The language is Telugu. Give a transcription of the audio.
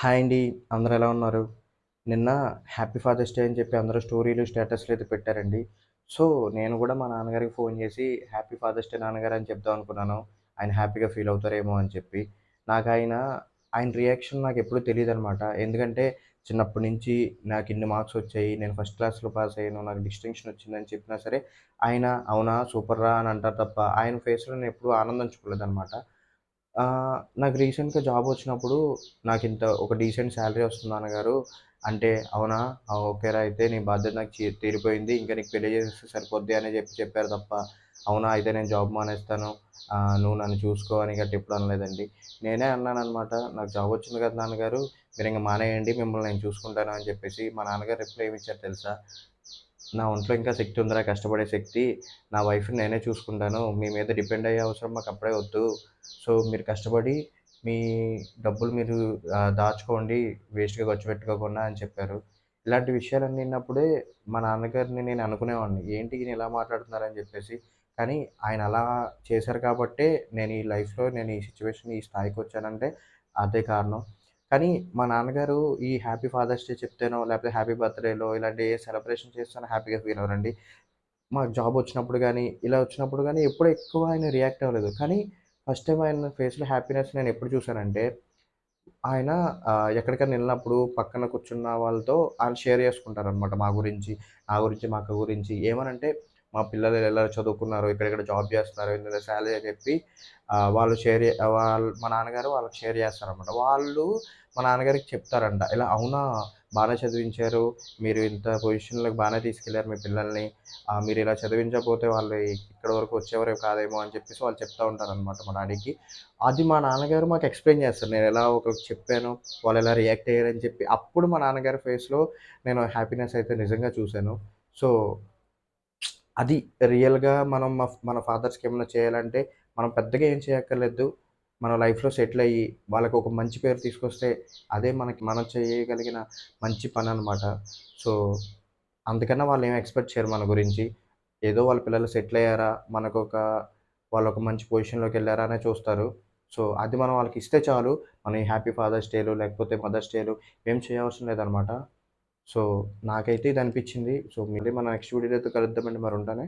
హాయ్ అండి. అందరూ ఎలా ఉన్నారు? నిన్న హ్యాపీ ఫాదర్స్ డే అని చెప్పి అందరూ స్టోరీలు, స్టేటస్‌లు అయితే పెట్టారండి. సో, నేను గూడా మా నాన్నగారికి ఫోను చేసి హ్యాపీ ఫాదర్స్ డే నాన్నగారు అని చెప్దాం అనుకున్నాను. ఆయన హ్యాపీగా ఫీల్ అవుతారేమో అని చెప్పి. నాకాయన ఆయన రియాక్షన్ నాకెప్పుడూ తెలీదనమాట. ఎందుకంటే చిన్నప్పటి నుంచి నాకిన్ని మార్క్స్ వచ్చాయి. నేను ఫస్ట్ క్లాస్‌లో పాస్ అయ్యాను. నాకు డిస్టింక్షన్ వచ్చిందని చెప్పినా సరే, ఆయన అవునా సూపర్‌రా అని అంటారు తప్ప, ఆయన ఫేస్‌లో నేనెప్పుడూ ఆనందం చూడలేదనమాట. నాకు రీసెంట్‌గా జాబొచ్చినప్పుడు నాకింత ఒక డీసెంట్ సాలరీ వస్తుంది నాన్నగారు. అంటే, అవునా? ఓకేరా అయితే నీ బాధ్యత నాకు తీరిపోయింది. ఇంక నీకు పెళ్లి చేసేస్తే సరిపోద్ది అని చెప్పారు తప్ప, అవునా? అయితే నేను జాబ్ మానేస్తాను. నువ్వు నన్ను చూసుకో అని గట్టా ఎప్పుడు అనలేదండి. నేనే అన్నాననమాట. నాకు జాబొచ్చింది కదా నాన్నగారు, మీరింక మానేయండి. మిమ్మల్ని నేను చూసుకుంటాను అని చెప్పేసి. మా నాన్నగారు రిప్లై ఏమిచ్చారో తెలుసా? నా ఒంట్లో ఇంకా శక్తి ఉందిరా కష్టపడే శక్తి. నా వైఫ్‌ని నేనే చూసుకుంటాను. మీ మీద డిపెండ్ అయ్యే అవసరం మాకప్పుడే వద్దు. సో, మీరు కష్టపడి మీ డబ్బులు మీరు దాచుకోండి. వేస్ట్‌గా ఖర్చు పెట్టుకోకుండా అని చెప్పారు. ఇలాంటి విషయాలన్నీ విన్నప్పుడే మా నాన్నగారిని నేను అనుకునేవాడిని. ఏంటి ఈయన ఇలా మాట్లాడుతున్నారని చెప్పేసి. కానీ ఆయన అలా చేశారు కాబట్టే నేను ఈ సిట్యుయేషన్ ఈ స్థాయికొచ్చానంటే అదే కారణం. కానీ మా నాన్నగారు ఈ హ్యాపీ ఫాదర్స్ డే చెప్తేనో, లేకపోతే హ్యాపీ బర్త్‌డేలో ఇలాంటి ఏ సెలబ్రేషన్ చేస్తేనో హ్యాపీగా ఫీల్ అవ్వరండి. మాకు జాబొచ్చినప్పుడు గానీ, ఇలా వచ్చినప్పుడు గానీ ఎప్పుడు ఎక్కువ ఆయన రియాక్ట్ అవ్వలేదు. కానీ ఫస్ట్ టైమ్ ఆయన ఫేస్‌లో హ్యాపీనెస్ నేనెప్పుడు చూసానంటే, ఆయన ఎక్కడికైనా ఎళ్ళినప్పుడు పక్కన కూర్చున్న వాళ్ళతో ఆయన షేర్ చేసుకుంటారనమాట మా గురించి, నా గురించి, మా అక్క గురించి. ఏమనంటే, మా పిల్లలు ఎలా చదువుకున్నారు, ఇక్కడిక్కడ జాబ్ చేస్తున్నారు, ఇంత సాలరీ అని చెప్పి వాళ్ళు షేర్ చే మా నాన్నగారు వాళ్ళకి షేర్ చేస్తారనమాట. వాళ్ళు మా నాన్నగారికి చెప్తారంట. ఇలా అవునా! బానే చదివించారు. మీరు ఇంత పొజిషన్‌లోకి బానే తీసుకెళ్లారు మీ పిల్లల్ని. మీరిలా చదివించకపోతే వాళ్ళు ఇక్కడి వరకు వచ్చేవారే కాదేమో అని చెప్పేసి వాళ్ళు చెప్తా ఉంటారనమాట మా డాడీకి. అది మా నాన్నగారు మాకు ఎక్స్‌ప్లెయిన్ చేస్తారు. నేనెలా ఒకరికి చెప్పాను, వాళ్ళెలా రియాక్ట్ అయ్యారని చెప్పి, అప్పుడు మా నాన్నగారి ఫేస్‌లో నేను హ్యాపీనెస్ అయితే నిజంగా చూసాను. సో, అది రియల్‌గా మనం మన ఫాదర్స్‌కేమన్నా చేయాలంటే, మనం పెద్దగా ఏం చేయక్కర్లేదు. మన లైఫ్‌లో సెటిల్ అయ్యి, వాళ్ళకొక మంచి పేరు తీసుకొస్తే, అదే మనం చేయగలిగిన మంచి పననమాట. సో, అందుకన్నా వాళ్ళేమి ఎక్స్‌పెక్ట్ చేయరు మన గురించి. ఏదో వాళ్ళ పిల్లలు సెటిల్ అయ్యారా, వాళ్ళొక మంచి పొజిషన్‌లోకెళ్లారా అనే చూస్తారు. సో, అది మనం వాళ్ళకిస్తే చాలు. మన ఈ హ్యాపీ ఫాదర్స్ డేలు, లేకపోతే మదర్స్ డేలు ఏం చేయవసరం లేదనమాట. సో, నాకైతే ఇదనిపిచ్చింది. సో, మళ్ళీ మన నెక్స్ట్ వీడియోలో అయితే కలుద్దామండి. మరి ఉంటానే.